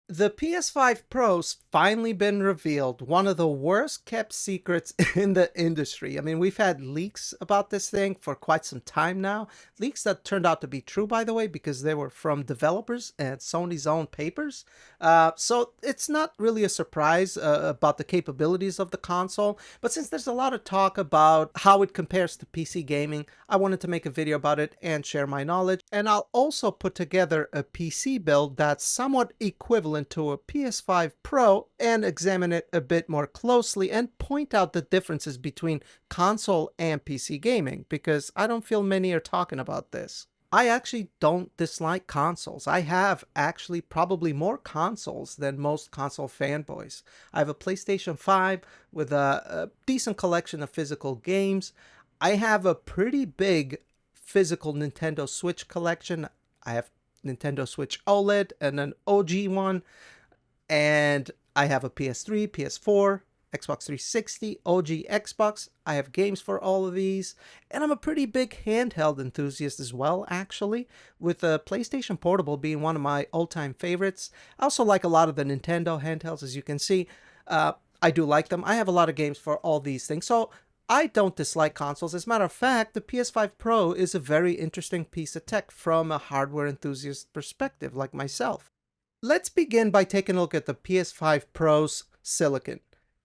The PS5 Pro's finally been revealed, one of the worst kept secrets in the industry. I mean, we've had leaks about this thing for quite some time now. Leaks that turned out to be true, by the way, because they were from developers and Sony's own papers. So it's not really a surprise about the capabilities of the console. But since there's a lot of talk about how it compares to PC gaming, I wanted to make a video about it and share my knowledge. And I'll also put together a PC build that's somewhat equivalent to a PS5 Pro and examine it a bit more closely and point out the differences between console and PC gaming, because I don't feel many are talking about this. I actually don't dislike consoles. I have actually probably more consoles than most console fanboys. I have a PlayStation 5 with a decent collection of physical games. I have a pretty big physical Nintendo Switch collection. I have Nintendo Switch OLED and an OG one, and I have a PS3, PS4, Xbox 360, OG Xbox. I have games for all of these, and I'm a pretty big handheld enthusiast as well, actually, with the PlayStation Portable being one of my all-time favorites. I also like a lot of the Nintendo handhelds, as you can see. I do like them. I have a lot of games for all these things, so I don't dislike consoles. As a matter of fact, the PS5 Pro is a very interesting piece of tech from a hardware enthusiast perspective like myself. Let's begin by taking a look at the PS5 Pro's silicon.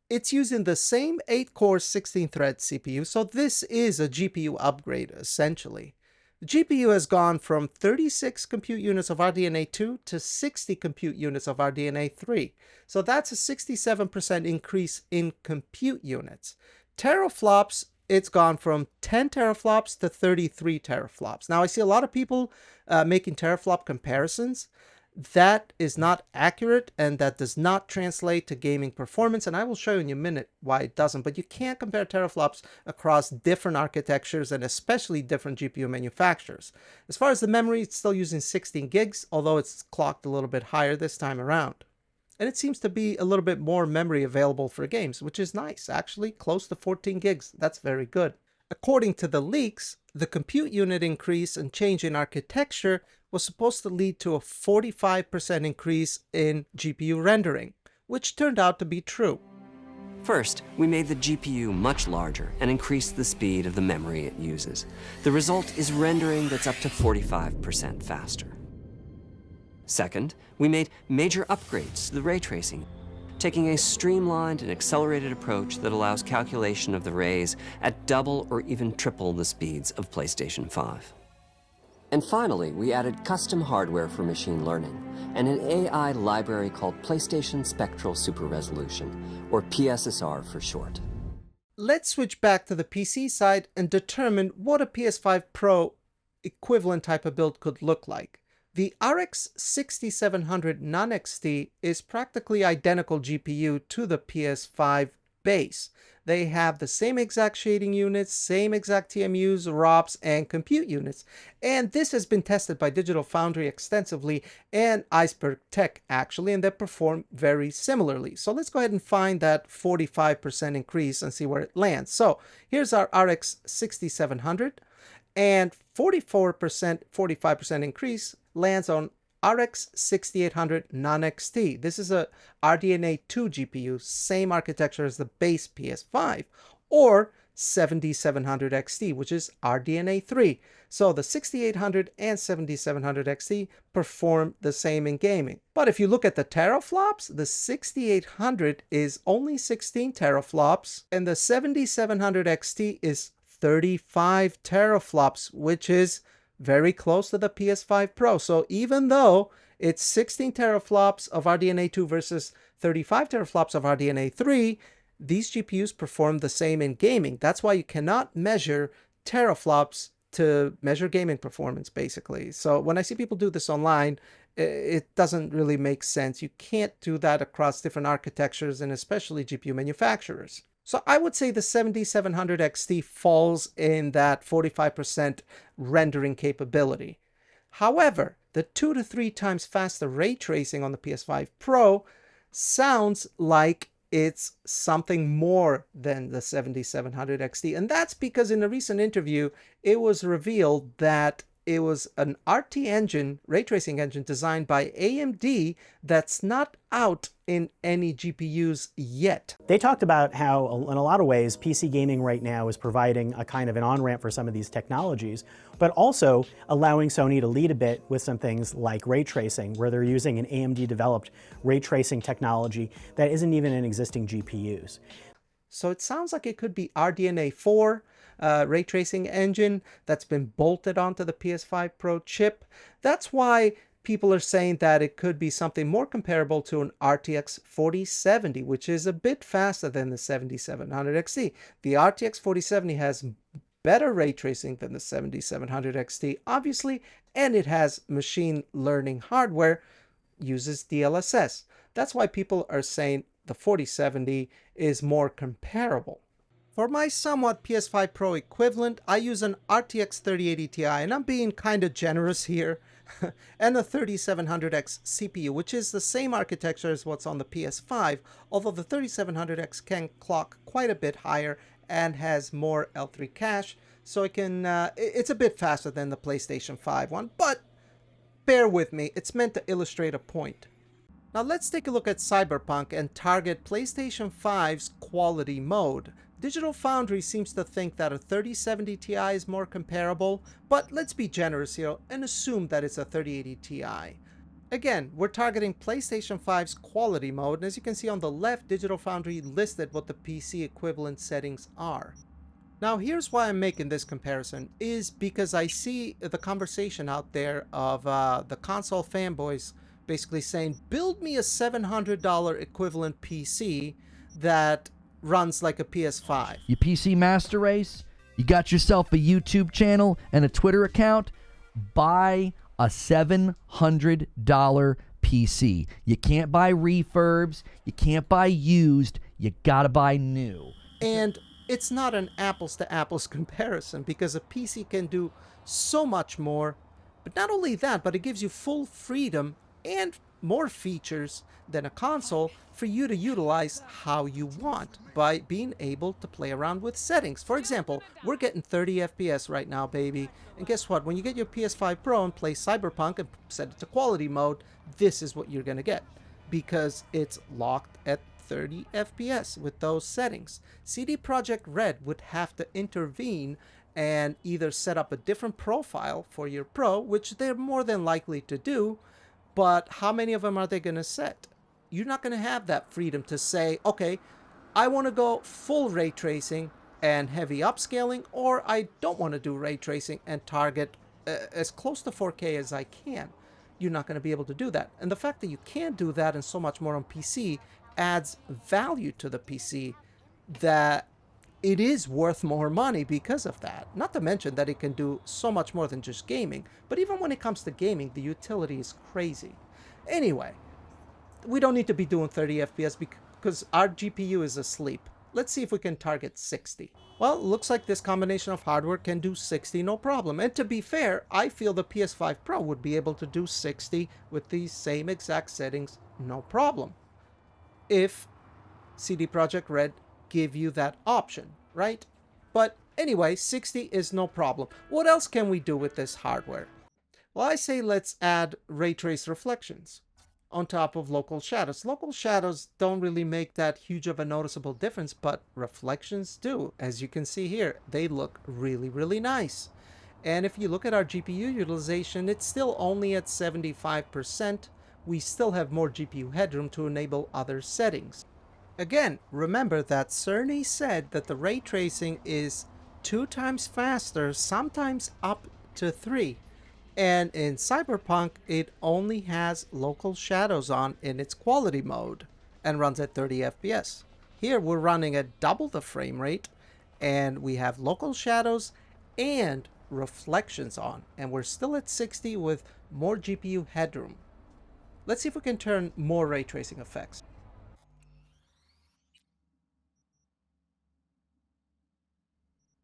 It's using the same 8-core 16-thread CPU, so this is a GPU upgrade essentially. The GPU has gone from 36 compute units of RDNA 2 to 60 compute units of RDNA 3. So that's a 67% increase in compute units. Teraflops, it's gone from 10 teraflops to 33 teraflops. Now, I see a lot of people making teraflop comparisons. That is not accurate, and that does not translate to gaming performance, and I will show you in a minute why it doesn't. But you can't compare teraflops across different architectures and especially different GPU manufacturers. As far as the memory, it's still using 16 gigs, although it's clocked a little bit higher this time around. And it seems to be a little bit more memory available for games, which is nice, actually, close to 14 gigs. That's very good. According to the leaks, the compute unit increase and change in architecture was supposed to lead to a 45% increase in GPU rendering, which turned out to be true. First, we made the GPU much larger and increased the speed of the memory it uses. The result is rendering that's up to 45% faster. Second, we made major upgrades to the ray tracing, taking a streamlined and accelerated approach that allows calculation of the rays at double or even triple the speeds of PlayStation 5. And finally, we added custom hardware for machine learning and an AI library called PlayStation Spectral Super Resolution, or PSSR for short. Let's switch back to the PC side and determine what a PS5 Pro equivalent type of build could look like. The RX 6700 Non-XT is practically identical GPU to the PS5 base. They have the same exact shading units, same exact TMUs, ROPs, and compute units. And this has been tested by Digital Foundry extensively and Iceberg Tech actually, and they perform very similarly. So let's go ahead and find that 45% increase and see where it lands. So here's our RX 6700. And 44%, 45% increase lands on RX 6800 Non-XT. This is a RDNA 2 GPU, same architecture as the base PS5, or 7700 XT, which is RDNA 3. So the 6800 and 7700 XT perform the same in gaming. But if you look at the teraflops, the 6800 is only 16 teraflops, and the 7700 XT is 35 teraflops, which is very close to the PS5 Pro. So even though it's 16 teraflops of RDNA 2 versus 35 teraflops of RDNA 3, these GPUs perform the same in gaming. That's why you cannot measure teraflops to measure gaming performance, basically. So when I see people do this online, it doesn't really make sense. You can't do that across different architectures and especially GPU manufacturers. So I would say the 7700 XT falls in that 45% rendering capability. However, the 2 to 3 times faster ray tracing on the PS5 Pro sounds like it's something more than the 7700 XT. And that's because in a recent interview, it was revealed that it was an RT engine, ray tracing engine designed by AMD that's not out in any GPUs yet. They talked about how, in a lot of ways, PC gaming right now is providing a kind of an on-ramp for some of these technologies, but also allowing Sony to lead a bit with some things like ray tracing, where they're using an AMD-developed ray tracing technology that isn't even in existing GPUs. So it sounds like it could be RDNA 4 ray tracing engine that's been bolted onto the PS5 Pro chip. That's why people are saying that it could be something more comparable to an RTX 4070, which is a bit faster than the 7700 XT. The RTX 4070 has better ray tracing than the 7700 XT, obviously, and it has machine learning hardware, uses DLSS. That's why people are saying the 4070 is more comparable. For my somewhat PS5 Pro equivalent, I use an RTX 3080 Ti, and I'm being kind of generous here, and a 3700X CPU, which is the same architecture as what's on the PS5, although the 3700X can clock quite a bit higher and has more L3 cache, so it can, it's a bit faster than the PlayStation 5 one, but bear with me, it's meant to illustrate a point. Now let's take a look at Cyberpunk and target PlayStation 5's quality mode. Digital Foundry seems to think that a 3070 Ti is more comparable, but let's be generous here and assume that it's a 3080 Ti. Again, we're targeting PlayStation 5's quality mode, and as you can see on the left, Digital Foundry listed what the PC equivalent settings are. Now here's why I'm making this comparison, is because I see the conversation out there of the console fanboys basically saying, build me a $700 equivalent PC that runs like a PS5. You PC master race, you got yourself a YouTube channel and a Twitter account, buy a $700 PC. You can't buy refurbs, you can't buy used, you gotta buy new. And it's not an apples to apples comparison, because a PC can do so much more, but not only that, but it gives you full freedom and more features than a console for you to utilize how you want by being able to play around with settings. For example, we're getting 30 FPS right now, baby. And guess what? When you get your PS5 Pro and play Cyberpunk and set it to quality mode, this is what you're going to get, because it's locked at 30 FPS with those settings. CD Projekt Red would have to intervene and either set up a different profile for your Pro, which they're more than likely to do, but how many of them are they going to set? You're not going to have that freedom to say, okay, I want to go full ray tracing and heavy upscaling, or I don't want to do ray tracing and target as close to 4K as I can. You're not going to be able to do that. And the fact that you can do that and so much more on PC adds value to the PC, that it is worth more money because of that. Not to mention that it can do so much more than just gaming. But even when it comes to gaming, the utility is crazy. Anyway, we don't need to be doing 30 FPS because our GPU is asleep. Let's see if we can target 60. Well, it looks like this combination of hardware can do 60 no problem. And to be fair, I feel the PS5 Pro would be able to do 60 with these same exact settings no problem, if CD Projekt Red give you that option, right? But anyway, 60 is no problem. What else can we do with this hardware? Well, I say let's add ray trace reflections on top of local shadows. Local shadows don't really make that huge of a noticeable difference, but reflections do. As you can see here, they look really, really nice. And if you look at our GPU utilization, it's still only at 75%. We still have more GPU headroom to enable other settings. Again, remember that Cerny said that the ray tracing is 2 times faster, sometimes up to 3. And in Cyberpunk, it only has local shadows on in its quality mode and runs at 30 FPS. Here we're running at double the frame rate, and we have local shadows and reflections on, and we're still at 60 with more GPU headroom. Let's see if we can turn more ray tracing effects.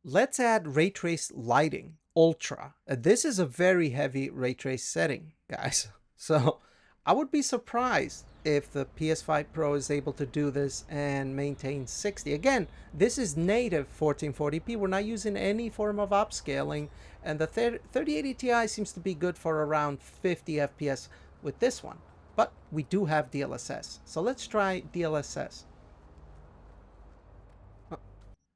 Let's add ray trace lighting, ultra. This is a very heavy ray trace setting, guys. So I would be surprised if the PS5 Pro is able to do this and maintain 60. Again, this is native 1440p. We're not using any form of upscaling, and the 3080 Ti seems to be good for around 50 FPS with this one. But we do have DLSS, so let's try DLSS.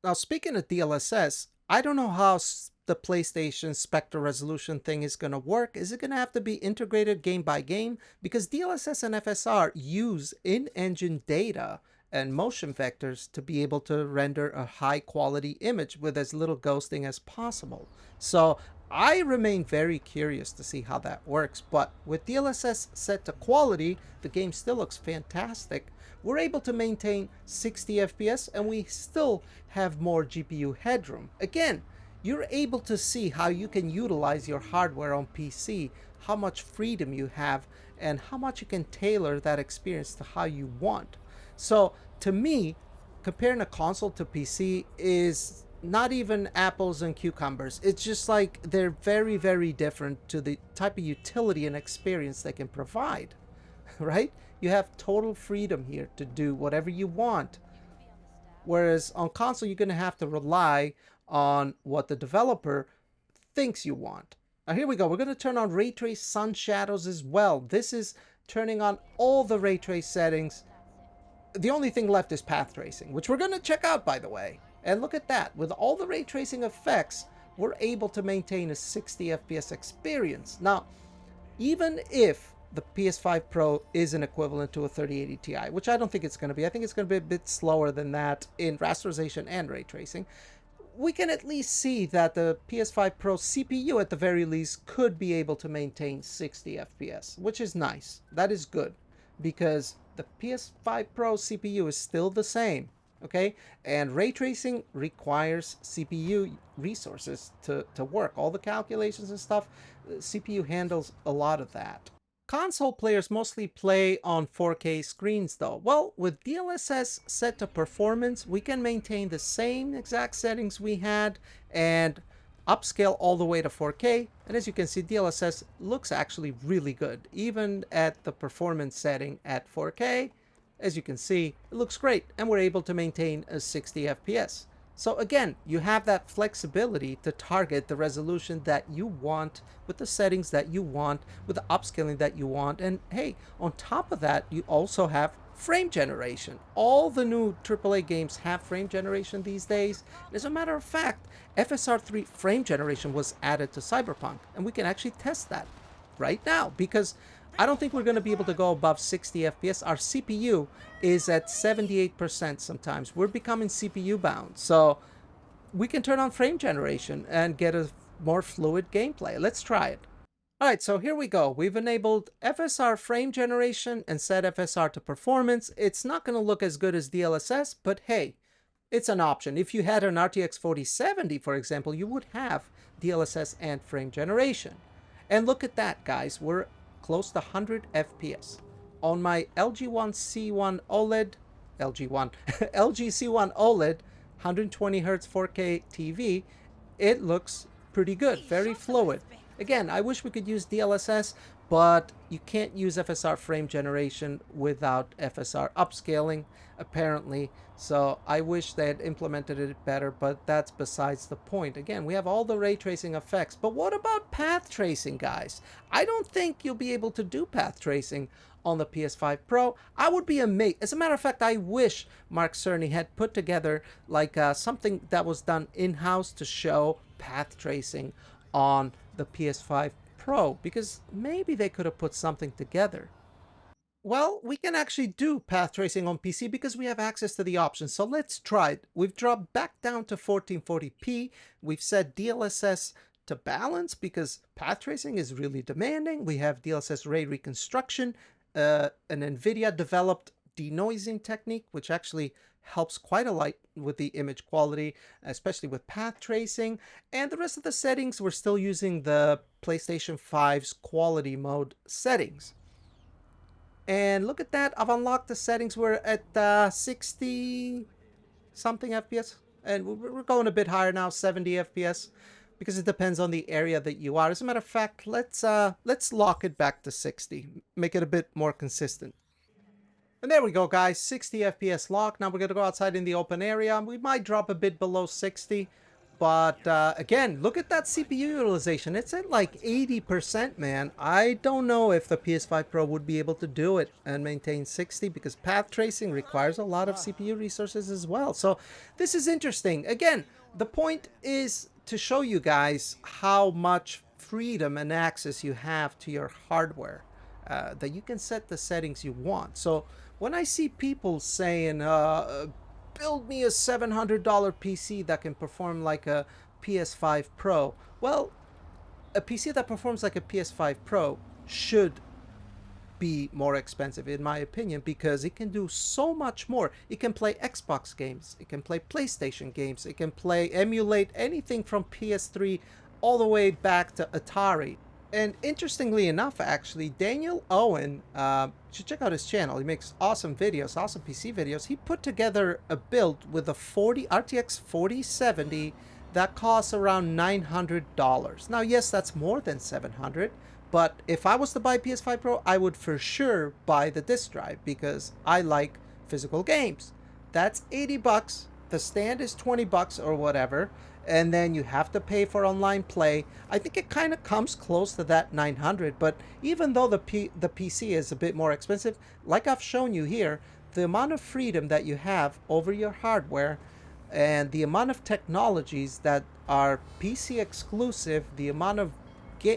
Now, speaking of DLSS, I don't know how the PlayStation Spectre resolution thing is going to work. Is it going to have to be integrated game by game? Because DLSS and FSR use in-engine data and motion vectors to be able to render a high quality image with as little ghosting as possible. So I remain very curious to see how that works, but with DLSS set to quality, the game still looks fantastic. We're able to maintain 60 FPS and we still have more GPU headroom. Again, you're able to see how you can utilize your hardware on PC, how much freedom you have, and how much you can tailor that experience to how you want. So to me, comparing a console to PC is not even apples and cucumbers. It's just like they're very, very different to the type of utility and experience they can provide, right? You have total freedom here to do whatever you want. Whereas on console, you're going to have to rely on what the developer thinks you want. Now here we go. We're going to turn on Ray Trace Sun Shadows as well. This is turning on all the Ray Trace settings. The only thing left is path tracing, which we're going to check out, by the way. And look at that. With all the ray tracing effects, we're able to maintain a 60 FPS experience. Now, even if the PS5 Pro is an equivalent to a 3080 Ti, which I don't think it's going to be. I think it's going to be a bit slower than that in rasterization and ray tracing. We can at least see that the PS5 Pro CPU at the very least could be able to maintain 60 FPS, which is nice. That is good because the PS5 Pro CPU is still the same. Okay, and ray tracing requires CPU resources to work. All the calculations and stuff, CPU handles a lot of that. Console players mostly play on 4K screens though. Well, with DLSS set to performance, we can maintain the same exact settings we had and upscale all the way to 4K. And as you can see, DLSS looks actually really good, even at the performance setting at 4K. As you can see, it looks great, and we're able to maintain a 60 FPS. So again, you have that flexibility to target the resolution that you want with the settings that you want, with the upscaling that you want. And hey, on top of that, you also have frame generation. All the new AAA games have frame generation these days. As a matter of fact, FSR3 frame generation was added to Cyberpunk, and we can actually test that right now because I don't think we're going to be able to go above 60 FPS. Our CPU is at 78% sometimes. We're becoming CPU bound. So we can turn on frame generation and get a more fluid gameplay. Let's try it. All right, so here we go. We've enabled FSR frame generation and set FSR to performance. It's not going to look as good as DLSS, but hey, it's an option. If you had an RTX 4070, for example, you would have DLSS and frame generation. And look at that, guys. We're close to 100 FPS. On my LG C1 OLED, LG C1 OLED, 120 Hz 4K TV, it looks pretty good, very fluid. Again, I wish we could use DLSS, but you can't use FSR frame generation without FSR upscaling, apparently. So I wish they had implemented it better, but that's besides the point. Again, we have all the ray tracing effects, but what about path tracing, guys? I don't think you'll be able to do path tracing on the PS5 Pro. I would be amazed. As a matter of fact, I wish Mark Cerny had put together like something that was done in-house to show path tracing on the PS5 Pro, because maybe they could have put something together. Well, we can actually do path tracing on PC because we have access to the options. So let's try it. We've dropped back down to 1440p. We've set DLSS to balance because path tracing is really demanding. We have DLSS ray reconstruction, an NVIDIA developed denoising technique, which actually helps quite a lot with the image quality, especially with path tracing. And the rest of the settings, we're still using the PlayStation 5's quality mode settings. And look at that, I've unlocked the settings. We're at 60 something FPS, and we're going a bit higher now, 70 FPS. because it depends on the area that you are. As a matter of fact, let's lock it back to 60, make it a bit more consistent. And there we go, guys, 60 FPS lock. Now we're gonna go outside in the open area. We might drop a bit below 60, but again, look at that CPU utilization. It's at like 80%, man. I don't know if the PS5 Pro would be able to do it and maintain 60, because path tracing requires a lot of CPU resources as well. So this is interesting. Again, the point is to show you guys how much freedom and access you have to your hardware, that you can set the settings you want. So when I see people saying, build me a $700 PC that can perform like a PS5 Pro, well, a PC that performs like a PS5 Pro should be more expensive, in my opinion, because it can do so much more. It can play Xbox games, it can play PlayStation games, it can emulate anything from PS3 all the way back to Atari. And interestingly enough, actually, Daniel Owen, should check out his channel. He makes awesome videos, awesome PC videos. He put together a build with a RTX 4070 that costs around $900. Now, yes, that's more than $700, but if I was to buy PS5 Pro, I would for sure buy the disc drive because I like physical games. That's 80 bucks. The stand is 20 bucks or whatever. And then you have to pay for online play. I think it kind of comes close to that 900, but even though the PC is a bit more expensive, like I've shown you here, the amount of freedom that you have over your hardware and the amount of technologies that are PC exclusive, the amount of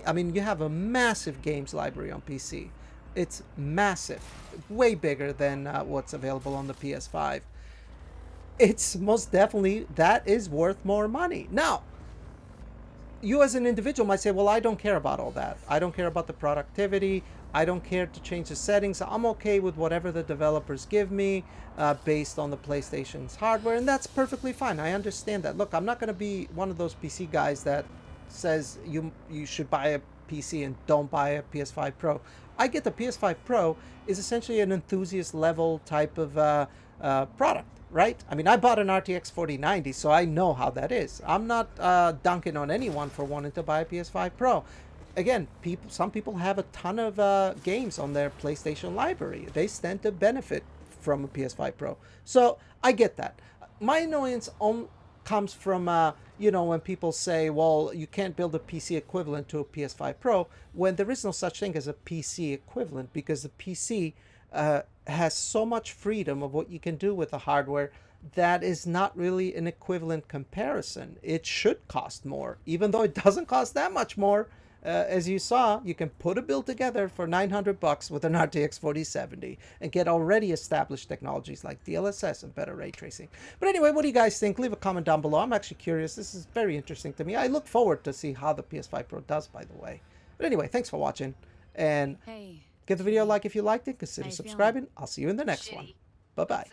I mean, you have a massive games library on PC. It's massive, way bigger than what's available on the PS5. It's most definitely, that is worth more money. Now, you as an individual might say, well, I don't care about all that. I don't care about the productivity. I don't care to change the settings. I'm okay with whatever the developers give me based on the PlayStation's hardware, and that's perfectly fine. I understand that. Look, I'm not going to be one of those PC guys that says you should buy a PC and don't buy a PS5 Pro. I get the PS5 Pro is essentially an enthusiast level type of product. Right? I mean, I bought an RTX 4090, so I know how that is. I'm not dunking on anyone for wanting to buy a PS5 Pro. Again, some people have a ton of games on their PlayStation library. They stand to benefit from a PS5 Pro. So I get that. My annoyance comes from, when people say, well, you can't build a PC equivalent to a PS5 Pro, when there is no such thing as a PC equivalent, because the PC has so much freedom of what you can do with the hardware that is not really an equivalent comparison. It should cost more, even though it doesn't cost that much more. As you saw, you can put a build together for 900 bucks with an RTX 4070 and get already established technologies like DLSS and better ray tracing. But anyway, what do you guys think? Leave a comment down below. I'm actually curious. This is very interesting to me. I look forward to see how the PS5 Pro does, by the way. But anyway, thanks for watching. And give the video a like if you liked it. Consider subscribing. I'll see you in the next one. Bye-bye.